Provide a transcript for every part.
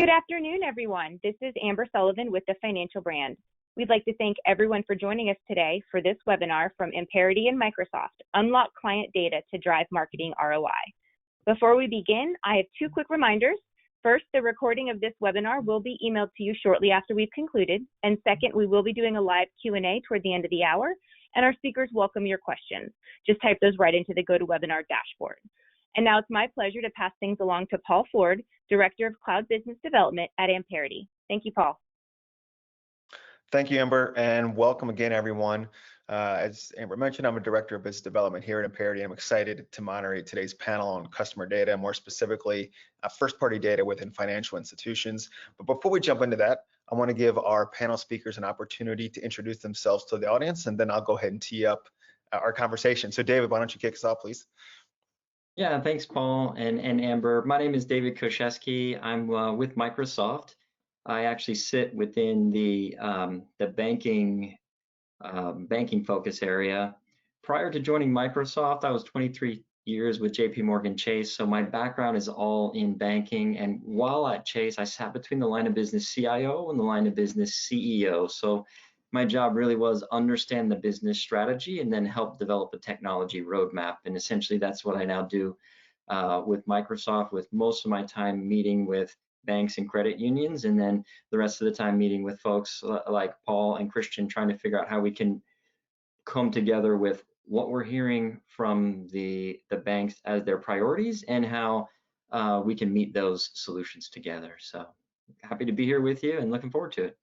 Good afternoon, everyone. This is Amber Sullivan with the Financial Brand. We'd like to thank everyone for joining us today for this webinar from Amperity and Microsoft, Unlock Client Data to Drive Marketing ROI. Before we begin, I have two quick reminders. First, the recording of this webinar will be emailed to you shortly after we've concluded. And second, we will be doing a live Q&A toward the end of the hour, and our speakers welcome your questions. Just type those right into the GoToWebinar dashboard. And now it's my pleasure to pass things along to Paul Ford, Director of Cloud Business Development at Amperity. Thank you, Paul. Thank you, Amber, and welcome again, everyone. As Amber mentioned, I'm a Director of Business Development here at Amperity. I'm excited to moderate today's panel on customer data, more specifically, first-party data within financial institutions. But before we jump into that, I want to give our panel speakers an opportunity to introduce themselves to the audience, and then I'll go ahead and tee up our conversation. So David, why don't you kick us off, please? Yeah, thanks, Paul and Amber. My name is David Koszewski. I'm with Microsoft. I actually sit within the banking focus area. Prior to joining Microsoft, I was 23 years with JP Chase, so my background is all in banking. And while at Chase, I sat between the line of business CIO and the line of business CEO. So my job really was understand the business strategy and then help develop a technology roadmap. And essentially, that's what I now do with Microsoft, with most of my time meeting with banks and credit unions, and then the rest of the time meeting with folks like Paul and Christian, trying to figure out how we can come together with what we're hearing from the banks as their priorities and how we can meet those solutions together. So happy to be here with you and looking forward to it.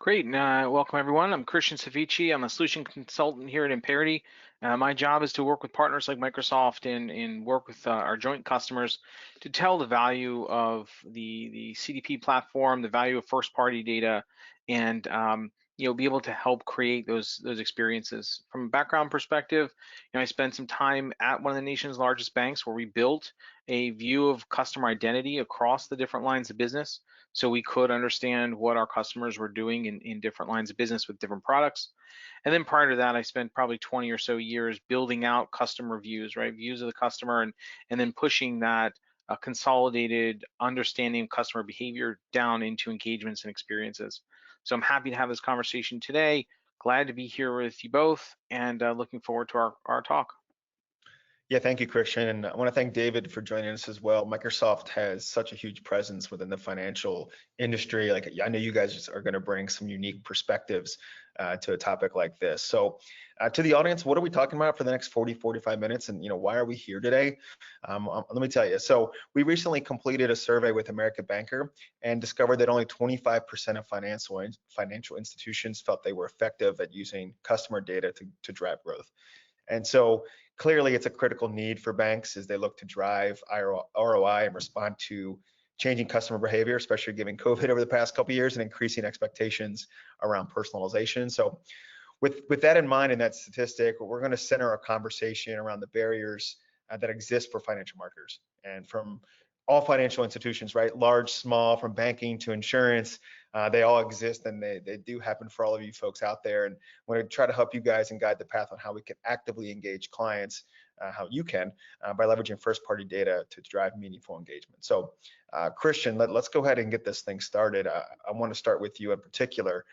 Great, welcome everyone. I'm Christian Savici. I'm a solution consultant here at Amperity. My job is to work with partners like Microsoft and work with our joint customers to tell the value of the CDP platform, the value of first-party data, and be able to help create those experiences. From a background perspective, I spent some time at one of the nation's largest banks where we built a view of customer identity across the different lines of business, so we could understand what our customers were doing in different lines of business with different products. And then prior to that, I spent probably 20 or so years building out customer views, right? Views of the customer, and then pushing that consolidated understanding of customer behavior down into engagements and experiences. So I'm happy to have this conversation today. Glad to be here with you both, and looking forward to our talk. Yeah, thank you, Christian. And I want to thank David for joining us as well. Microsoft has such a huge presence within the financial industry. Like, I know you guys are going to bring some unique perspectives to a topic like this. So to the audience, what are we talking about for the next 45 minutes? And, why are we here today? Let me tell you. So we recently completed a survey with American Banker and discovered that only 25% of financial institutions felt they were effective at using customer data to drive growth. And so clearly it's a critical need for banks as they look to drive ROI and respond to changing customer behavior, especially given COVID over the past couple of years and increasing expectations around personalization. So with that in mind and that statistic, we're going to center our conversation around the barriers that exist for financial marketers and from all financial institutions, right? Large, small, from banking to insurance, they all exist, and they do happen for all of you folks out there. And I want to try to help you guys and guide the path on how we can actively engage clients, how you can, by leveraging first-party data to drive meaningful engagement. So Christian, let's go ahead and get this thing started. I want to start with you in particular.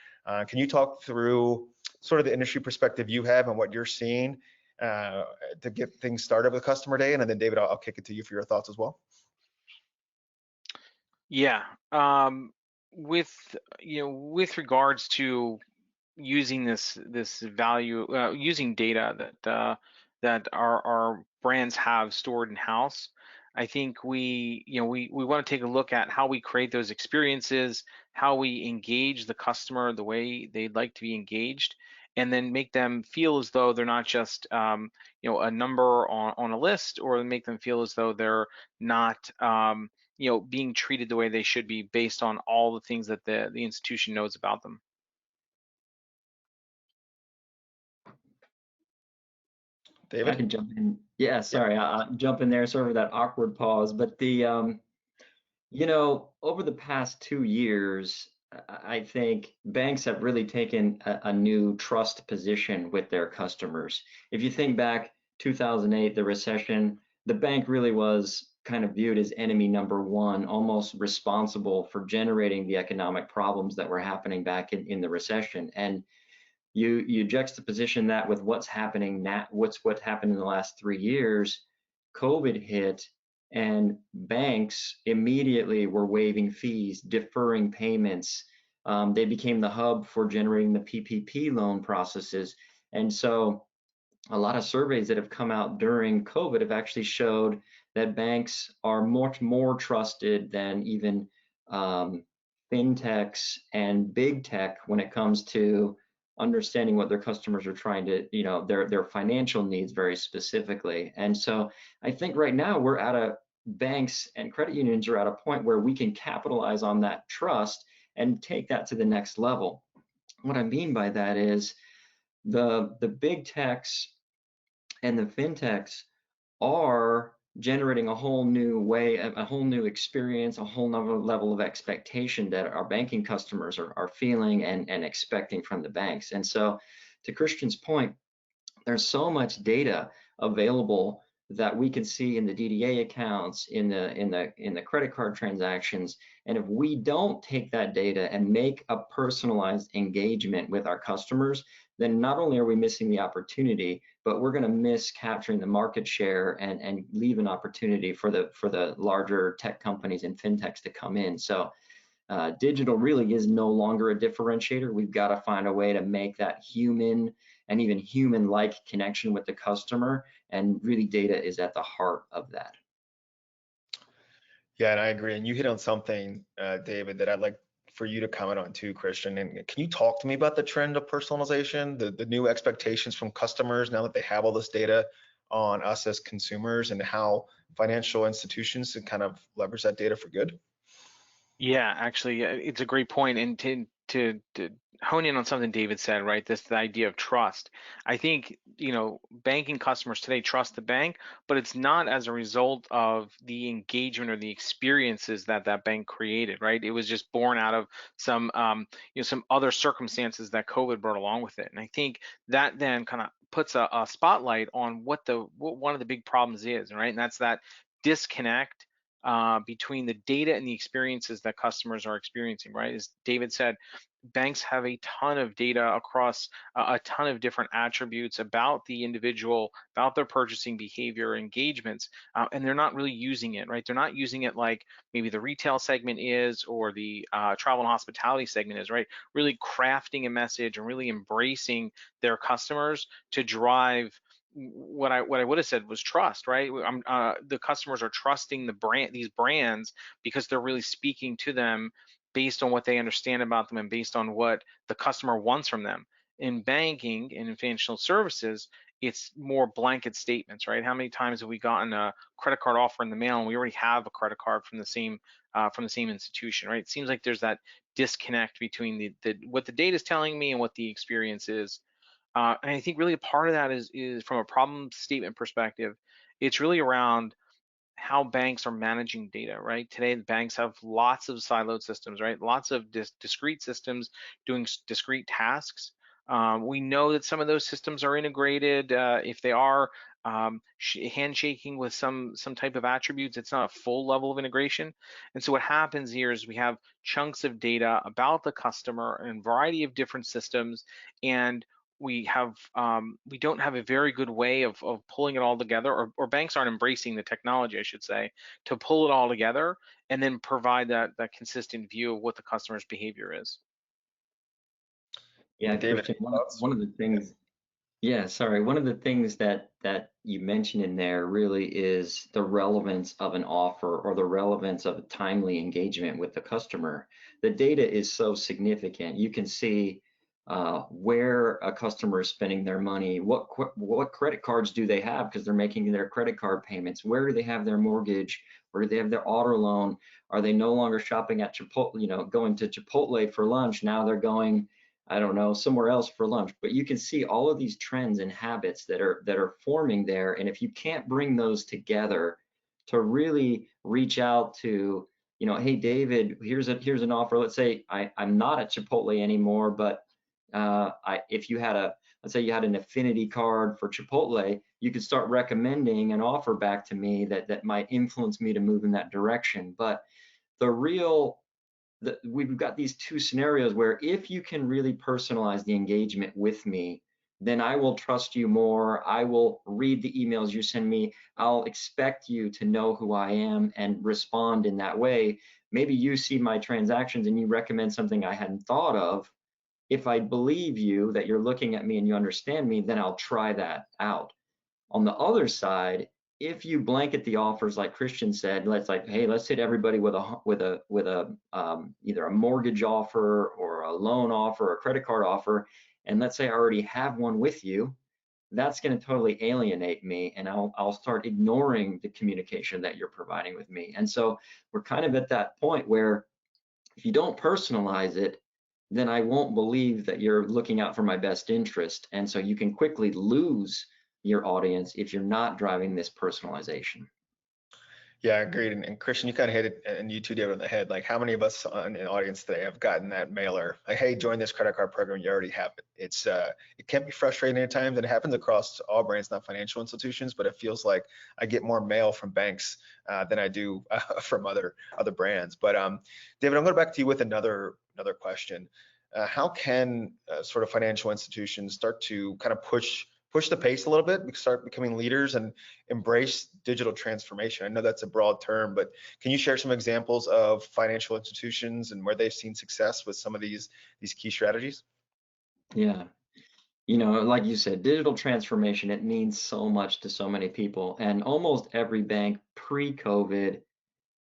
Can you talk through sort of the industry perspective you have and what you're seeing to get things started with customer data? And then David, I'll kick it to you for your thoughts as well. Yeah, with regards to using this value, using data that our brands have stored in house, I think we want to take a look at how we create those experiences, how we engage the customer the way they'd like to be engaged, and then make them feel as though they're not just a number on a list, or make them feel as though they're not being treated the way they should be based on all the things that the institution knows about them. David? I can jump in. Yeah, sorry, I'll jump in there, sort of that awkward pause. But the, over the past 2 years, I think banks have really taken a new trust position with their customers. If you think back 2008, the recession, the bank really was kind of viewed as enemy number one, almost responsible for generating the economic problems that were happening back in the recession. And you juxtaposition that with what's happening now, what happened in the last 3 years. COVID hit, and banks immediately were waiving fees, deferring payments. They became the hub for generating the PPP loan processes. And so a lot of surveys that have come out during COVID have actually showed that banks are much more trusted than even fintechs and big tech when it comes to understanding what their customers are trying to, their financial needs very specifically. And so I think right now we're at a banks and credit unions are at a point where we can capitalize on that trust and take that to the next level. What I mean by that is the big techs and the fintechs are generating a whole new way, a whole new experience, a whole nother level of expectation that our banking customers are feeling and expecting from the banks. And so, to Christian's point, there's so much data available that we can see in the DDA accounts, in the credit card transactions. And if we don't take that data and make a personalized engagement with our customers, then not only are we missing the opportunity, but we're going to miss capturing the market share and leave an opportunity for the larger tech companies and fintechs to come in. So digital really is no longer a differentiator. We've got to find a way to make that human and even human-like connection with the customer, and really data is at the heart of that. Yeah, and I agree. And you hit on something, David, that I'd like for you to comment on too, Christian. And can you talk to me about the trend of personalization, the new expectations from customers now that they have all this data on us as consumers, and how financial institutions can kind of leverage that data for good? Yeah, actually, it's a great point. And to hone in on something David said, right? The idea of trust. I think, banking customers today trust the bank, but it's not as a result of the engagement or the experiences that bank created, right? It was just born out of some, some other circumstances that COVID brought along with it. And I think that then kind of puts a spotlight on what one of the big problems is, right? And that's that disconnect between the data and the experiences that customers are experiencing, right? As David said, banks have a ton of data across a ton of different attributes about the individual, about their purchasing behavior, engagements, and they're not really using it, right? They're not using it like maybe the retail segment is, or the travel and hospitality segment is, right? Really crafting a message and really embracing their customers to drive what I would have said was trust, right? The customers are trusting these brands because they're really speaking to them based on what they understand about them and based on what the customer wants from them. In banking and in financial services, it's more blanket statements, right? How many times have we gotten a credit card offer in the mail and we already have a credit card from the same institution, right? It seems like there's that disconnect between what the data is telling me and what the experience is. And I think really a part of that is from a problem statement perspective, it's really around how banks are managing data, right? Today, the banks have lots of siloed systems, right? Lots of discrete systems doing discrete tasks. We know that some of those systems are integrated. If they are handshaking with some type of attributes, it's not a full level of integration. And so what happens here is we have chunks of data about the customer in a variety of different systems, and we don't have a very good way of pulling it all together, or banks aren't embracing the technology, I should say, to pull it all together and then provide that consistent view of what the customer's behavior is. Yeah, David, Christian, thoughts? one of the things, yeah, sorry, one of the things that you mentioned in there really is the relevance of an offer, or the relevance of a timely engagement with the customer. The data is so significant. You can see where a customer is spending their money, what credit cards do they have because they're making their credit card payments, where do they have their mortgage, where do they have their auto loan, are they no longer shopping at Chipotle, going to Chipotle for lunch, now they're going, I don't know, somewhere else for lunch. But you can see all of these trends and habits that are forming there, and if you can't bring those together to really reach out to, hey David, here's an offer. Let's say I'm not at Chipotle anymore, but if you had a let's say you had an affinity card for Chipotle, you could start recommending an offer back to me that might influence me to move in that direction. But the real we've got these two scenarios where if you can really personalize the engagement with me, then I will trust you more. I will read the emails you send me. I'll expect you to know who I am and respond in that way. Maybe you see my transactions and you recommend something I hadn't thought of. If I believe you that you're looking at me and you understand me, then I'll try that out. On the other side, if you blanket the offers like Christian said, let's hit everybody with a either a mortgage offer or a loan offer or a credit card offer, and let's say I already have one with you, that's going to totally alienate me, and I'll start ignoring the communication that you're providing with me. And so we're kind of at that point where if you don't personalize it, then I won't believe that you're looking out for my best interest. And so you can quickly lose your audience if you're not driving this personalization. Yeah, agreed. And Christian, you kind of hit it, and you two did it on the head. Like, how many of us in the audience today have gotten that mailer? Like, hey, join this credit card program. You already have it. It can be frustrating at times, and it happens across all brands, not financial institutions. But it feels like I get more mail from banks than I do from other brands. But David, I'm going back to you with another question. How can sort of financial institutions start to kind of push the pace a little bit, start becoming leaders and embrace digital transformation? I know that's a broad term, but can you share some examples of financial institutions and where they've seen success with some of these key strategies? Yeah. Like you said, digital transformation, it means so much to so many people. And almost every bank pre-COVID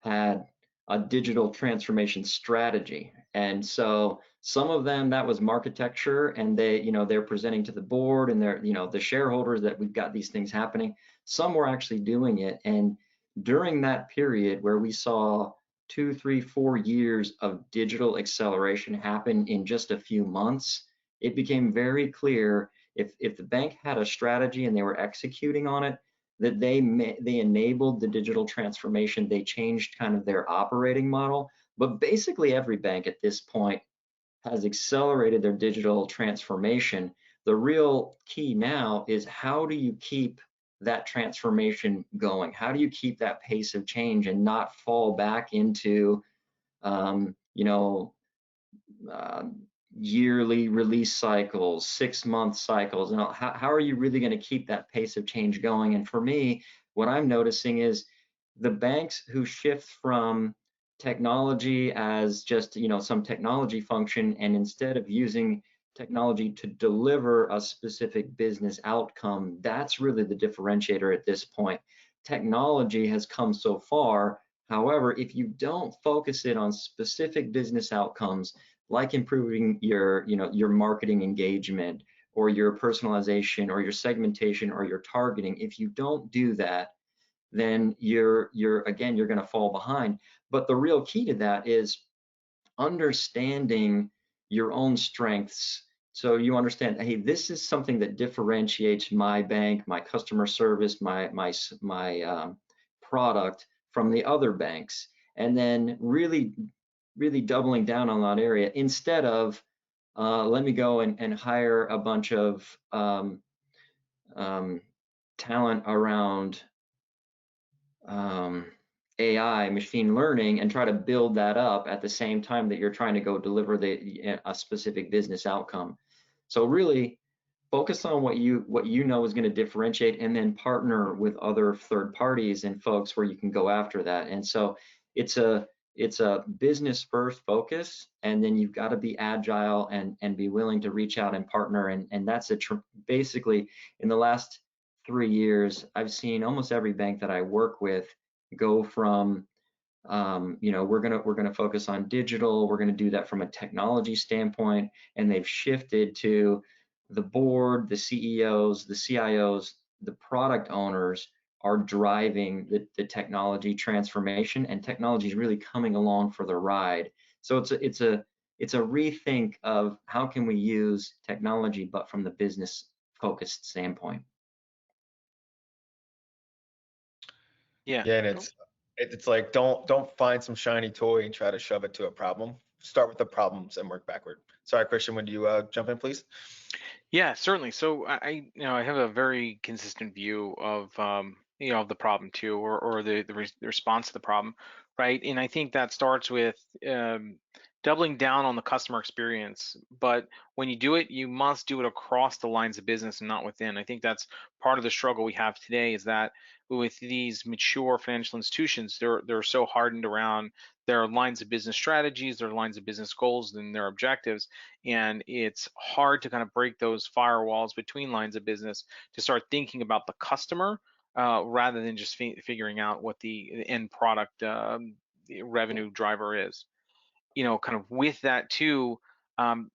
had a digital transformation strategy. And so some of them, that was marketecture, and they're presenting to the board and they're, the shareholders that we've got these things happening. Some were actually doing it. And during that period where we saw 2, 3, 4 years of digital acceleration happen in just a few months, it became very clear if the bank had a strategy and they were executing on it, that they enabled the digital transformation. They changed kind of their operating model. But basically every bank at this point has accelerated their digital transformation. The real key now is, how do you keep that transformation going? How do you keep that pace of change and not fall back into um, you know uh, yearly release cycles, 6-month cycles, and how are you really going to keep that pace of change going? And for me, what I'm noticing is the banks who shift from technology as just some technology function, and instead of using technology to deliver a specific business outcome, that's really the differentiator at this point. Technology has come so far. However, if you don't focus it on specific business outcomes, like improving your marketing engagement or your personalization or your segmentation or your targeting, if you don't do that, then you're going to fall behind. But the real key to that is understanding your own strengths. So you understand, hey, this is something that differentiates my bank, my customer service, my product from the other banks, and then really doubling down on that area instead of let me go and hire a bunch of um, talent around um, AI, machine learning, and try to build that up at the same time that you're trying to go deliver a specific business outcome. So really focus on what you know is going to differentiate, and then partner with other third parties and folks where you can go after that. And so it's a business first focus, and then you've got to be agile and be willing to reach out and partner. And that's basically in the last 3 years, I've seen almost every bank that I work with go from we're gonna focus on digital. We're gonna do that from a technology standpoint, and they've shifted to the board, the CEOs, the CIOs, the product owners are driving the technology transformation, and technology is really coming along for the ride. So it's a rethink of how can we use technology, but from the business focused standpoint. Yeah. Yeah, and it's like, don't find some shiny toy and try to shove it to a problem. Start with the problems and work backward. Sorry, Christian, would you jump in, please? Yeah, certainly. So I have a very consistent view of of the problem too, or the response to the problem, right? And I think that starts with um, doubling down on the customer experience. But when you do it, you must do it across the lines of business and not within. I think that's part of the struggle we have today is that with these mature financial institutions, they're so hardened around their lines of business strategies, their lines of business goals, and their objectives, and it's hard to kind of break those firewalls between lines of business to start thinking about the customer rather than just figuring out what the end product revenue driver is. Kind of with that too,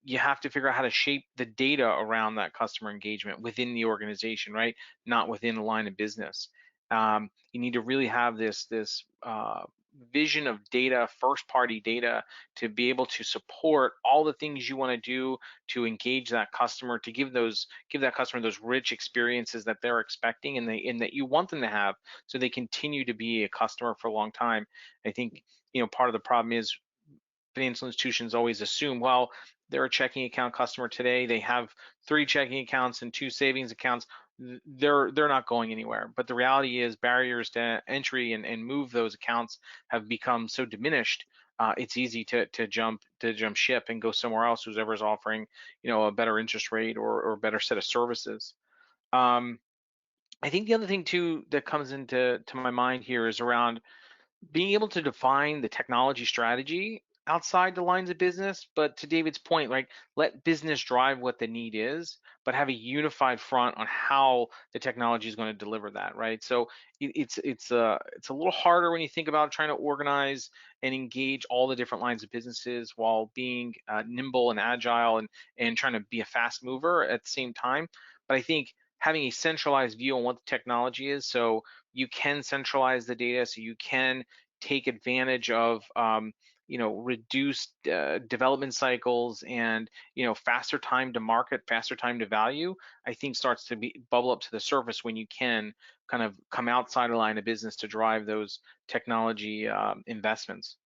you have to figure out how to shape the data around that customer engagement within the organization, right? Not within a line of business. You need to really have this vision of data, first party data, to be able to support all the things you want to do to engage that customer, to give that customer those rich experiences that they're expecting and that you want them to have, so they continue to be a customer for a long time. I think part of the problem is financial institutions always assume, well, they're a checking account customer today. They have 3 checking accounts and 2 savings accounts. They're not going anywhere. But the reality is barriers to entry and move those accounts have become so diminished. It's easy to jump ship and go somewhere else, who's ever's offering a better interest rate or a better set of services. Um, I think the other thing too that comes into my mind here is around being able to define the technology strategy outside the lines of business, but to David's point, like, let business drive what the need is, but have a unified front on how the technology is going to deliver that, right? So it's a little harder when you think about trying to organize and engage all the different lines of businesses while being nimble and agile and trying to be a fast mover at the same time. But I think having a centralized view on what the technology is, so you can centralize the data, so you can take advantage of reduced development cycles and faster time to market, faster time to value. I think starts to be bubble up to the surface when you can kind of come outside a line of business to drive those technology investments.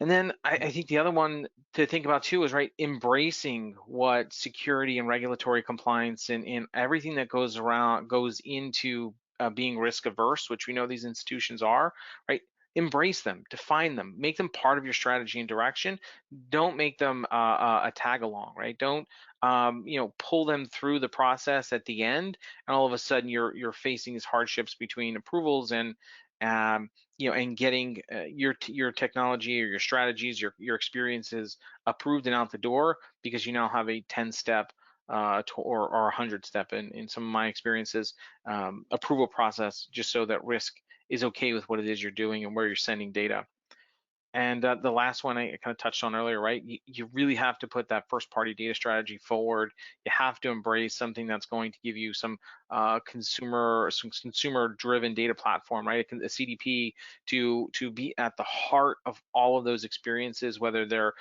And then I think the other one to think about too is, right, embracing what security and regulatory compliance and everything that goes into being risk averse, which we know these institutions are, right? Embrace them, define them, make them part of your strategy and direction. Don't make them a tag along, right? Don't pull them through the process at the end, and all of a sudden you're facing these hardships between approvals um, and getting your technology or your strategies, your experiences approved and out the door, because you now have a 10-step or 100-step in some of my experiences approval process, just so that risk is okay with what it is you're doing and where you're sending data. And the last one I kind of touched on earlier, right? You really have to put that first party data strategy forward. You have to embrace something that's going to give you some consumer driven data platform, right? A CDP to be at the heart of all of those experiences, whether they're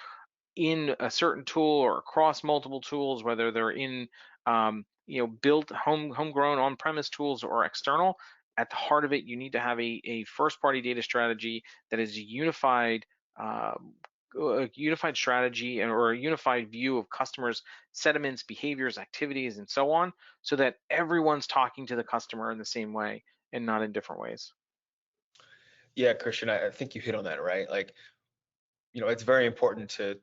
in a certain tool or across multiple tools, whether they're in built homegrown on-premise tools or external. At the heart of it, you need to have a first-party data strategy that is uh, a unified strategy or a unified view of customers' sentiments, behaviors, activities, and so on, so that everyone's talking to the customer in the same way and not in different ways. Yeah, Christian, I think you hit on that, right? Like, it's very important to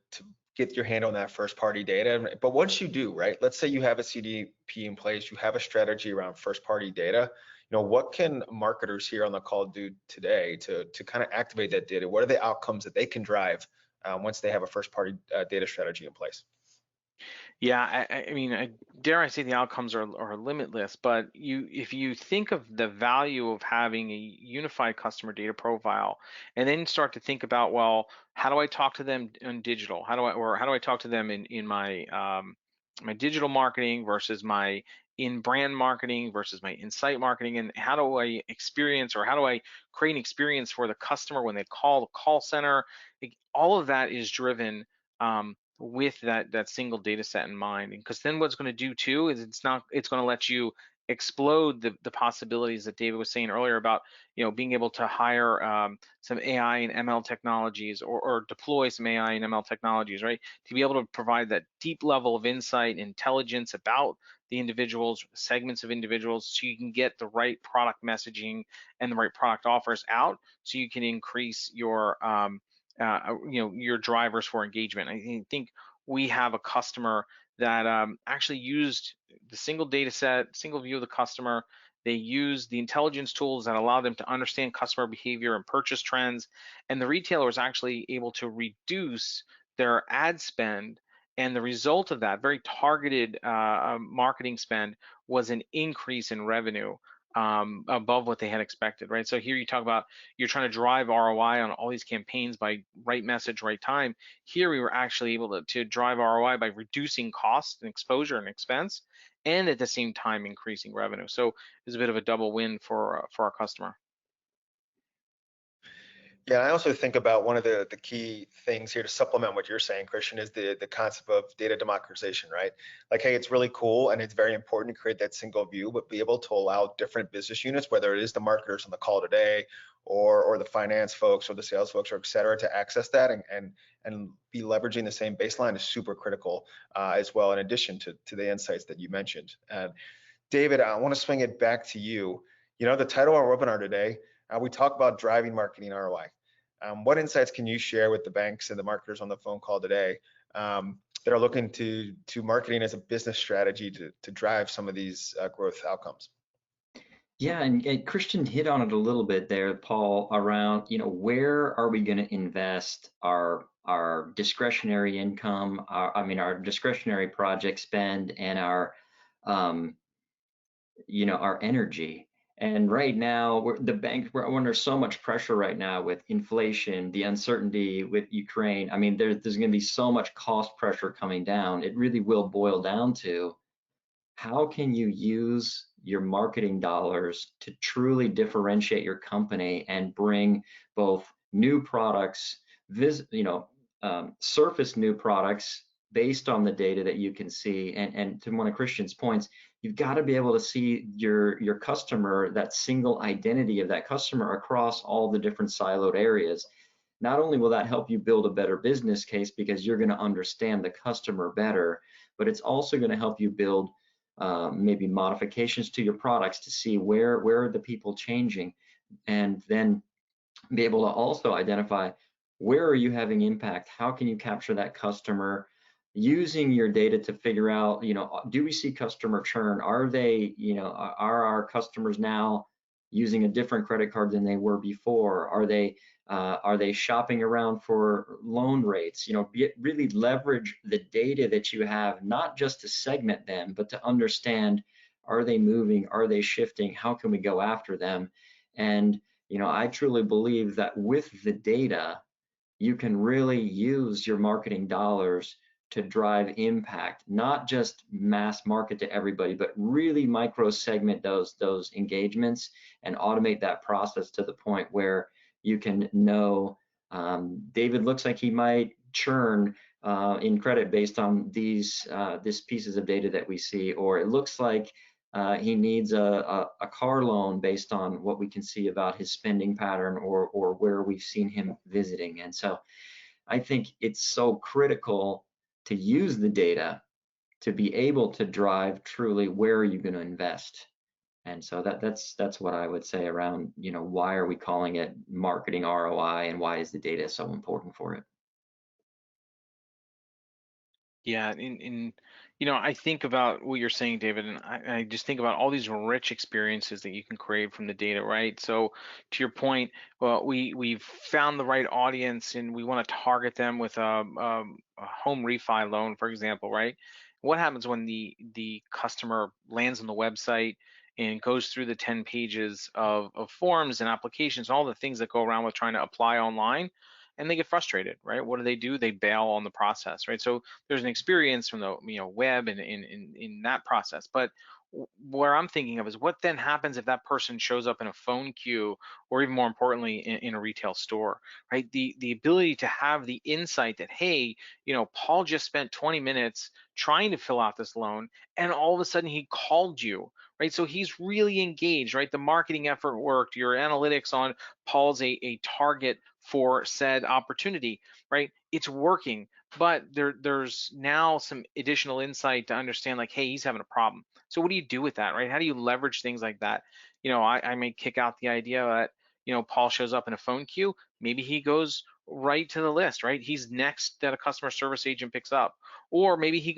get your hand on that first party data. But once you do, right, let's say you have a CDP in place, you have a strategy around first party data, what can marketers here on the call do today to kind of activate that data? What are the outcomes that they can drive once they have a first party data strategy in place? Yeah, I mean, dare I say the outcomes are limitless, but if you think of the value of having a unified customer data profile, and then start to think about, well, how do I talk to them in digital? How do I talk to them in my my digital marketing versus my in brand marketing versus my insight marketing, and how do I experience, or how do I create an experience for the customer when they call the call center? Like, all of that is driven with that single data set in mind. And because then what's going to do too is it's going to let you explode the possibilities that David was saying earlier about, being able to hire some AI and ML technologies, or deploy some AI and ML technologies, right? To be able to provide that deep level of insight, intelligence about the individuals, segments of individuals, so you can get the right product messaging and the right product offers out, so you can increase your your drivers for engagement. I think we have a customer that actually used the single data set, single view of the customer. They used the intelligence tools that allow them to understand customer behavior and purchase trends, and the retailer was actually able to reduce their ad spend. And the result of that very targeted marketing spend was an increase in revenue above what they had expected, right? So here you talk about you're trying to drive ROI on all these campaigns by right message, right time. Here we were actually able to drive ROI by reducing cost and exposure and expense, and at the same time increasing revenue. So it's a bit of a double win for our customer. Yeah, I also think about one of the key things here to supplement what you're saying, Christian, is the concept of data democratization, right? Like, hey, it's really cool and it's very important to create that single view, but be able to allow different business units, whether it is the marketers on the call today, or the finance folks or the sales folks, or et cetera, to access that and be leveraging the same baseline is super critical as well, in addition to the insights that you mentioned. David, I want to swing it back to you. The title of our webinar today, we talk about driving marketing ROI. What insights can you share with the banks and the marketers on the phone call today that are looking to marketing as a business strategy to drive some of these growth outcomes? Yeah, and Christian hit on it a little bit there, Paul, around, where are we going to invest our discretionary income, our discretionary project spend, and our our energy. And right now, we're under so much pressure right now with inflation, the uncertainty with Ukraine. I mean, there's going to be so much cost pressure coming down. It really will boil down to how can you use your marketing dollars to truly differentiate your company and bring both new products, surface new products based on the data that you can see. And to one of Christian's points, you've got to be able to see your customer, that single identity of that customer across all the different siloed areas. Not only will that help you build a better business case because you're going to understand the customer better, but it's also going to help you build maybe modifications to your products to see where are the people changing, and then be able to also identify where are you having impact, how can you capture that customer, using your data to figure out, do we see customer churn? Are they, are our customers now using a different credit card than they were before? Are they shopping around for loan rates? Really leverage the data that you have, not just to segment them, but to understand, are they moving? Are they shifting? How can we go after them? And, I truly believe that with the data, you can really use your marketing dollars to drive impact, not just mass market to everybody, but really micro segment those engagements and automate that process to the point where you can know David looks like he might churn in credit based on these pieces of data that we see, or it looks like he needs a car loan based on what we can see about his spending pattern or where we've seen him visiting. And so I think it's so critical to use the data to be able to drive truly where are you going to invest. And so that's what I would say around, why are we calling it marketing ROI and why is the data so important for it? Yeah, I think about what you're saying, David, and I just think about all these rich experiences that you can create from the data, right? So to your point, well, we've found the right audience and we want to target them with a home refi loan, for example, right? What happens when the customer lands on the website and goes through the 10 pages of forms and applications, all the things that go around with trying to apply online, and they get frustrated, right? What do? They bail on the process, right? So there's an experience from the web and in that process. But where I'm thinking of is what then happens if that person shows up in a phone queue, or even more importantly in a retail store, right? The ability to have the insight that, hey, Paul just spent 20 minutes trying to fill out this loan, and all of a sudden he called you, right? So he's really engaged, right? The marketing effort worked, your analytics on Paul's a target for said opportunity, right? It's working, but there's now some additional insight to understand like, hey, he's having a problem. So what do you do with that, right? How do you leverage things like that? I may kick out the idea that, Paul shows up in a phone queue. Maybe he goes right to the list, right? He's next that a customer service agent picks up, or maybe he goes